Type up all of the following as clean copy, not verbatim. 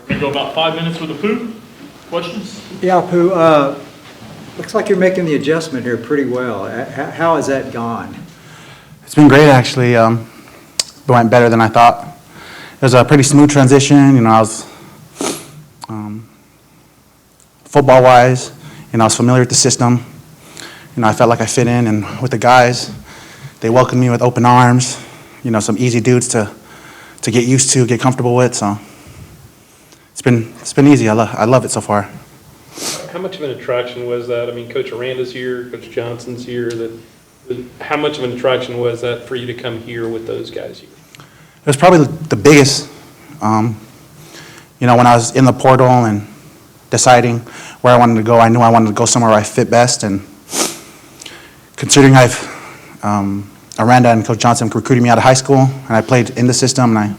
We're going to go about 5 minutes with the Pooh. Questions? Yeah, Pooh, looks like you're making the adjustment here pretty well. How has that gone? It's been great, actually. It went better than I thought. It was a pretty smooth transition. You know, I was football-wise, you know, I was familiar with the system. You know, I felt like I fit in, and with the guys, they welcomed me with open arms. You know, some easy dudes to get used to, get comfortable with. So it's been easy. I love it so far. How much of an attraction was that? I mean, Coach Aranda's here, Coach Johnson's here. How much of an attraction was that for you to come here with those guys here? It was probably the biggest. You know, when I was in the portal and deciding where I wanted to go, I knew I wanted to go somewhere where I fit best. And considering Aranda and Coach Johnson recruited me out of high school, and I played in the system, and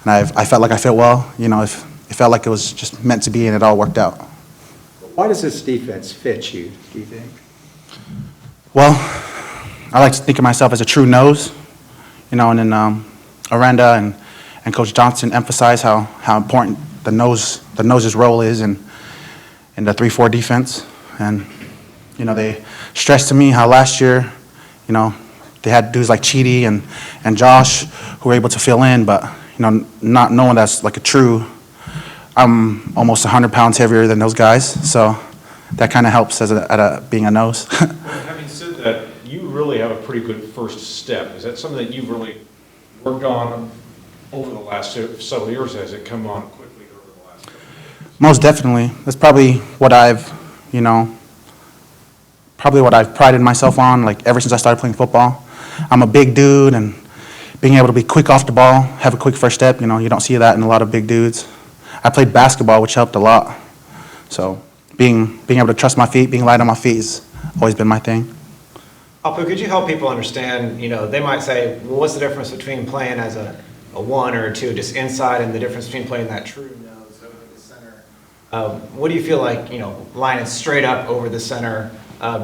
I felt like I fit well. You know, it felt like it was just meant to be, and it all worked out. Why does this defense fit you, do you think? Well, I like to think of myself as a true nose, you know, and then Aranda and Coach Johnson emphasize how important the nose's role is in the 3-4 defense. And, you know, they stressed to me how last year, you know, they had dudes like Chidi and Josh who were able to fill in, but, you know, not knowing that's like a true, I'm almost 100 pounds heavier than those guys, so that kind of helps at being a nose. Well, having said that, you really have a pretty good first step. Is that something that you've really worked on over the last several years? Has it come on quickly over the last couple of years? Most definitely. That's probably what I've prided myself on, like ever since I started playing football. I'm a big dude, and being able to be quick off the ball, have a quick first step, you know, you don't see that in a lot of big dudes. I played basketball, which helped a lot. So being able to trust my feet, being light on my feet has always been my thing. Apu, could you help people understand, you know, they might say, well, what's the difference between playing as a 1 or a 2 just inside and the difference between playing that true nose over the center? What do you feel like, you know, lining straight up over the center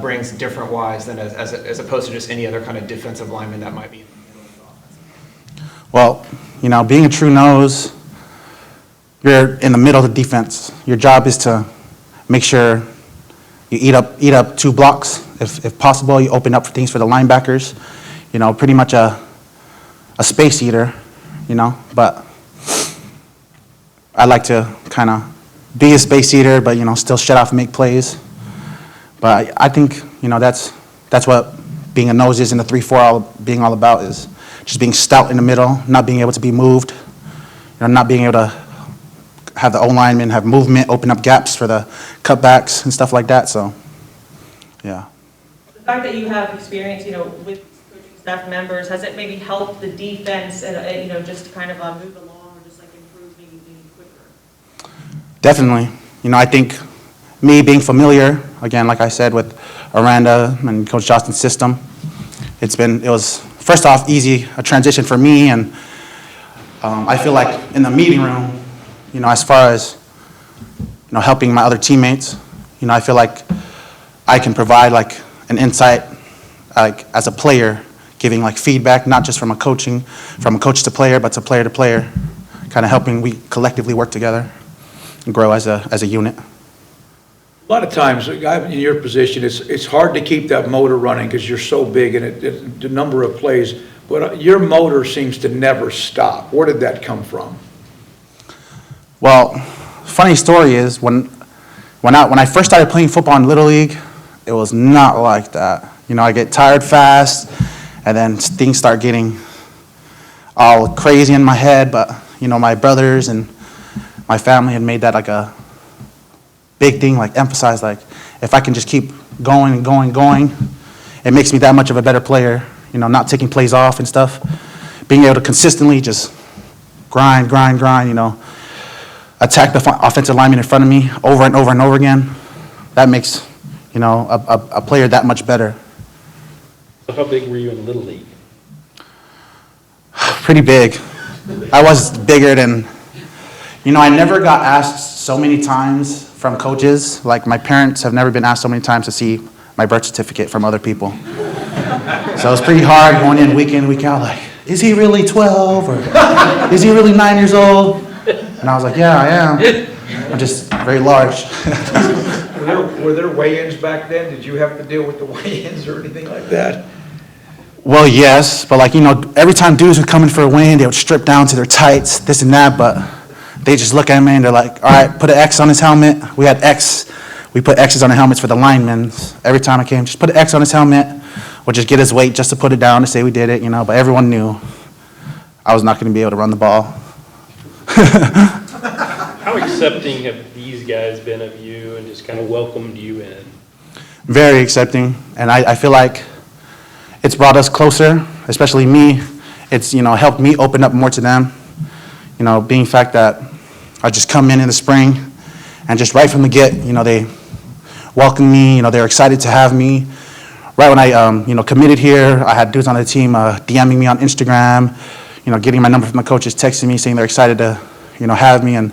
brings different wise than as opposed to just any other kind of defensive lineman that might be in the middle of the offense? Well, you know, being a true nose, you're in the middle of the defense. Your job is to make sure you eat up 2 blocks. If possible, you open up for things for the linebackers. You know, pretty much a space eater, you know. But I like to kind of be a space eater, but, you know, still shut off and make plays. But I think, you know, that's what being a nose is in the 3-4 being all about, is just being stout in the middle, not being able to be moved, you know, not being able to have the O-lineman have movement, open up gaps for the cutbacks and stuff like that. So, yeah. The fact that you have experience, you know, with coaching staff members, has it maybe helped the defense and, you know, just kind of move along or just like improve maybe quicker? Definitely. You know, I think me being familiar, again, like I said, with Aranda and Coach Johnson's system, it was, first off, a transition for me, and I feel like in the meeting room, you know, as far as, you know, helping my other teammates, you know, I feel like I can provide like an insight, like as a player, giving like feedback, not just from a coach to player, but to player, kind of helping we collectively work together and grow as a unit. A lot of times, a guy in your position, it's hard to keep that motor running because you're so big and the number of plays, but your motor seems to never stop. Where did that come from? Well, funny story is when I first started playing football in Little League, it was not like that. You know, I get tired fast, and then things start getting all crazy in my head, but, you know, my brothers and my family had made that like a big thing, like emphasize, like, if I can just keep going and going, it makes me that much of a better player, you know, not taking plays off and stuff. Being able to consistently just grind, you know, attack the offensive lineman in front of me over and over again, that makes, you know, a player that much better. So how big were you in Little League? Pretty big. I was bigger than, you know, I never got asked so many times from coaches. Like, my parents have never been asked so many times to see my birth certificate from other people. So it was pretty hard going in, week out, like, is he really 12 or is he really 9 years old? And I was like, yeah, I am. I'm just very large. Were there weigh-ins back then? Did you have to deal with the weigh-ins or anything like that? Well, yes, but like, every time dudes would come in for a weigh-in, they would strip down to their tights, this and that, but they just look at me and they're like, all right, put an X on his helmet. We put X's on the helmets for the linemen. Every time I came, just put an X on his helmet. We'll just get his weight just to put it down to say we did it, but everyone knew I was not going to be able to run the ball. How accepting have these guys been of you and just kind of welcomed you in? Very accepting, and I feel like it's brought us closer, especially me. It's, helped me open up more to them. Being the fact that I just come in the spring and just right from the get, they welcomed me, they're excited to have me. Right when I, committed here, I had dudes on the team DMing me on Instagram, getting my number from the coaches, texting me, saying they're excited to, have me. And,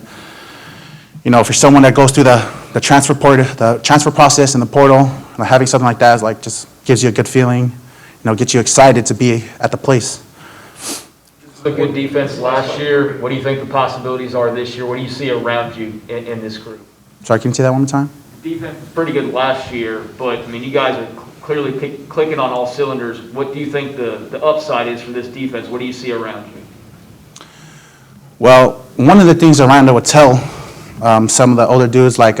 for someone that goes through the transfer process in the portal, having something like that is like, just gives you a good feeling, gets you excited to be at the place. A good defense last year. What do you think the possibilities are this year? What do you see around you in this group? Sorry, can you say that one more time? Defense was pretty good last year, but you guys are clearly clicking on all cylinders. What do you think the upside is for this defense? What do you see around you? Well, one of the things Aranda would tell some of the older dudes like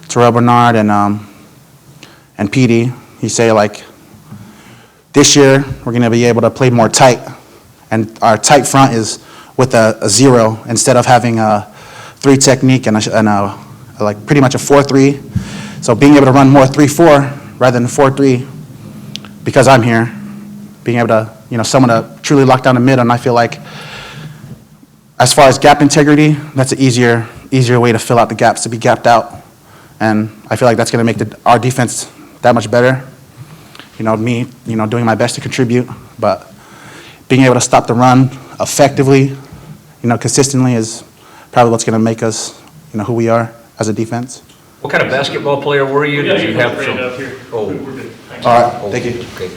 Terrell Bernard and Petey, he say like, this year we're going to be able to play more tight, and our tight front is with a 0 instead of having a 3 technique and like pretty much a 4-3. So being able to run more 3-4 rather than 4-3, because I'm here, being able to, someone to truly lock down the middle, and I feel like as far as gap integrity, that's an easier way to fill out the gaps, to be gapped out. And I feel like that's going to make our defense that much better. Me, doing my best to contribute, but being able to stop the run effectively, consistently is probably what's going to make us, who we are as a defense. What kind of basketball player were you? Did you have some? Up here. Oh. We're good. Thanks. All right, thank you. Okay.